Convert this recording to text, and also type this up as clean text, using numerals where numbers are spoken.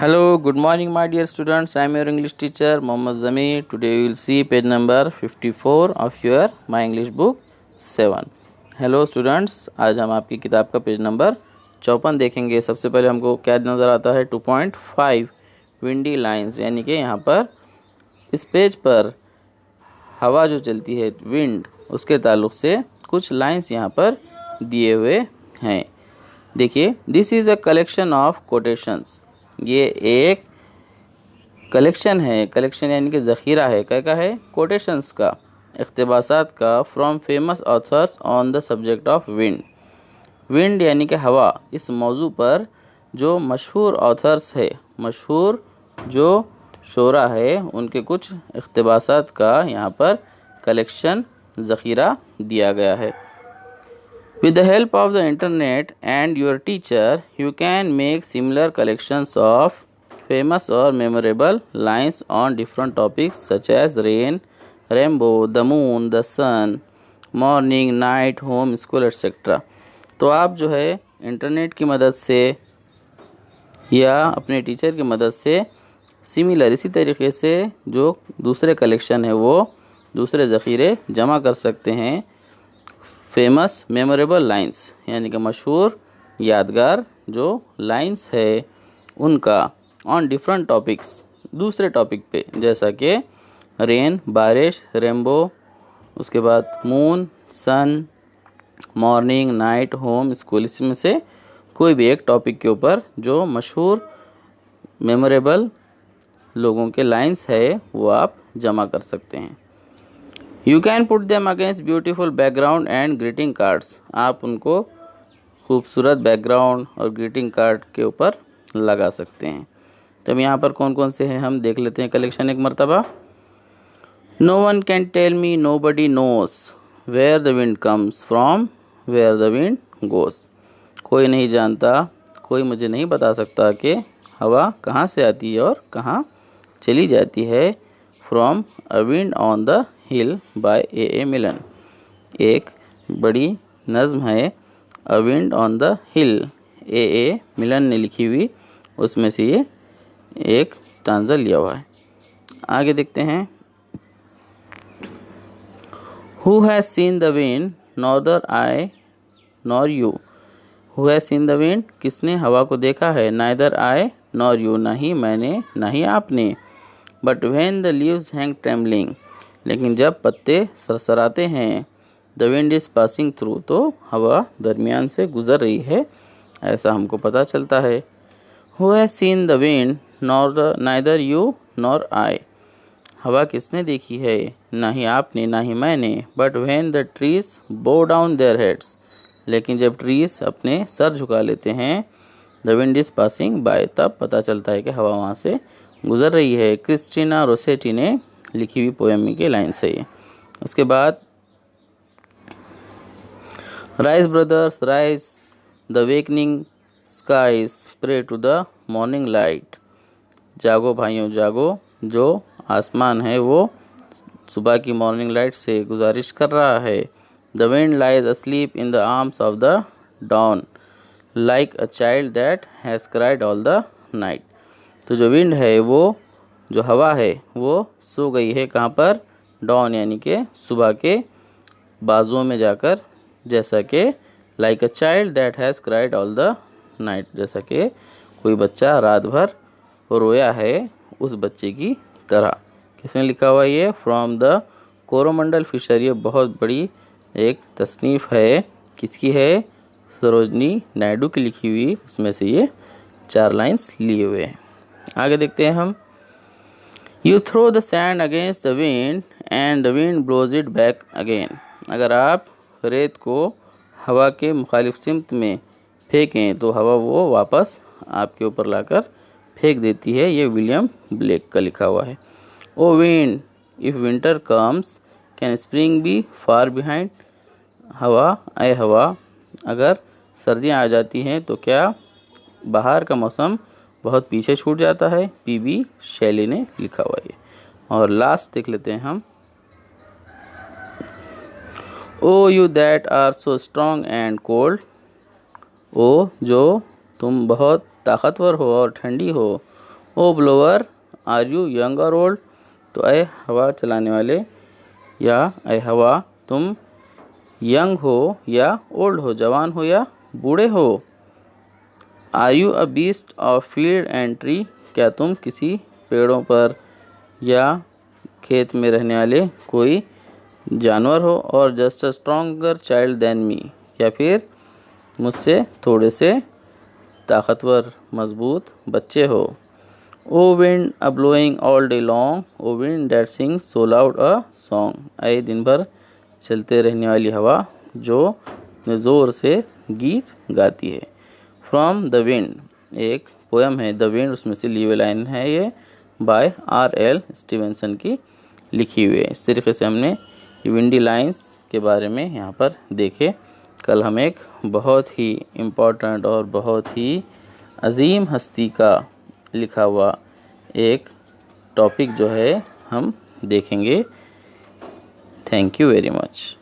Hello, good morning, my dear students. I am your English teacher, Mohammad Zamir. Today we will see page number 54 of your My English book 7. Hello students, आज हम आपकी किताब का page number 54 देखेंगे। सबसे पहले हमको क्या नज़र आता है 2.5 विंडी लाइंस, यानी कि यहाँ पर इस पेज पर हवा जो चलती है विंड, उसके ताल्लुक़ से कुछ लाइंस यहाँ पर दिए हुए हैं। देखिए, this is a collection of quotations. ये एक कलेक्शन है, कलेक्शन यानी कि ज़ख़ीरा है, क्या का है, कोटेशंस का, इक़्तिबासात का, from famous authors on the subject of wind. Wind यानी कि हवा, इस मौजू पर जो मशहूर ऑथर्स है, मशहूर जो शोरा है, उनके कुछ इक़्तिबासात का यहाँ पर कलेक्शन ज़ख़ीरा दिया गया है। With the help of the internet and your teacher, you can make similar collections of famous or memorable lines on different topics such as rain, rainbow, the moon, the sun, morning, night, home, school, etc. तो आप जो है internet की मदद से या अपने teacher की मदद से सिमिलर इसी तरीके से जो दूसरे कलेक्शन है वो दूसरे ज़ख़ीरे जमा कर सकते हैं। फेमस मेमोरेबल लाइंस यानी कि मशहूर यादगार जो लाइंस है उनका, ऑन डिफरेंट टॉपिक्स, दूसरे टॉपिक पे, जैसा कि रेन बारिश, रेनबो, उसके बाद मून, सन, मॉर्निंग, नाइट, होम, स्कूल, इसमें से कोई भी एक टॉपिक के ऊपर जो मशहूर मेमोरेबल लोगों के लाइंस है वो आप जमा कर सकते हैं। You can put them against beautiful background and greeting cards. आप उनको खूबसूरत बैकग्राउंड और ग्रीटिंग कार्ड के ऊपर लगा सकते हैं। तब यहाँ पर कौन कौन से हैं हम देख लेते हैं कलेक्शन एक मरतबा। No one can tell me, nobody knows where the wind comes from, where the wind goes. कोई नहीं जानता, कोई मुझे नहीं बता सकता कि हवा कहाँ से आती है और कहाँ चली जाती है। From a wind on the hill by A Milne. एक बड़ी नज़्म है, a wind on the hill, A Milne ने लिखी हुई, उसमें से ये एक स्टांजा लिया हुआ है। आगे देखते हैं। Who has seen the wind, neither I nor you. Who has seen the wind, किसने हवा को देखा है, नाइदर आई नॉर यू, ना ही मैंने ना ही आपने। But when the leaves hang trembling, लेकिन जब पत्ते सरसराते हैं, the wind is passing through, तो हवा दरमियान से गुज़र रही है, ऐसा हमको पता चलता है। Who has seen the wind, neither you nor I. हवा किसने देखी है, ना ही आपने ना ही मैंने। बट व्हेन द ट्रीज बो डाउन देयर हेड्स, लेकिन जब ट्रीज अपने सर झुका लेते हैं, the wind is passing by, तब पता चलता है कि हवा वहाँ से गुज़र रही है। क्रिस्टीना रोसेटी ने लिखी हुई पोएम की लाइन से ये। उसके बाद rise brothers rise, the wakening skies pray to the morning light. जागो भाइयों जागो, जो आसमान है वो सुबह की मॉर्निंग लाइट से गुजारिश कर रहा है। The wind lies asleep in the arms of the dawn, like a child that has cried all the night. तो जो विंड है वो, जो हवा है वो सो गई है कहाँ पर, डॉन यानी कि सुबह के बाजुओं में जाकर, जैसा कि like a child that has cried all the night, जैसा कि कोई बच्चा रात भर रोया है, उस बच्चे की तरह। किसने लिखा हुआ ये, फ्रॉम द कोरोमंडल फिशर। ये बहुत बड़ी एक तसनीफ़ है, किसकी है, सरोजनी नायडू की लिखी हुई, उसमें से ये 4 लाइन्स लिए हुए हैं। आगे देखते हैं हम। You throw the sand against the wind and the wind blows it back again. अगर आप रेत को हवा के मुखालिफ सिमत में फेंकें तो हवा वो वापस आपके ऊपर लाकर फेंक देती है। ये विलियम ब्लेक का लिखा हुआ है। O wind, if winter comes can spring be far behind. हवा, ऐ हवा, अगर सर्दियाँ आ जाती हैं तो क्या बाहर का मौसम बहुत पीछे छूट जाता है। पीबी शैली ने लिखा हुआ है। और लास्ट देख लेते हैं हम। O you that are so strong and cold. ओ जो तुम बहुत ताकतवर हो और ठंडी हो, O blower are you young or old, तो अय हवा चलाने वाले या अय हवा तुम यंग हो या ओल्ड हो, जवान हो या बूढ़े हो। Are you a beast of field and tree, क्या तुम किसी पेड़ों पर या खेत में रहने वाले कोई जानवर हो। और just a stronger child than me, या फिर मुझसे थोड़े से ताकतवर मजबूत बच्चे हो। O wind a blowing all day long, O wind that sings so loud a song, आए दिन भर चलते रहने वाली हवा जो ज़ोर से गीत गाती है। फ्रॉम द विंड, एक पोयम है द विंड, उसमें से ली हुई लाइन है ये, बाय R.L. स्टीवेंसन की लिखी हुई है। इस तरीके से हमने विंडी लाइंस के बारे में यहाँ पर देखे। कल हम एक बहुत ही इम्पोर्टेंट और बहुत ही अजीम हस्ती का लिखा हुआ एक टॉपिक जो है हम देखेंगे। Thank you very much.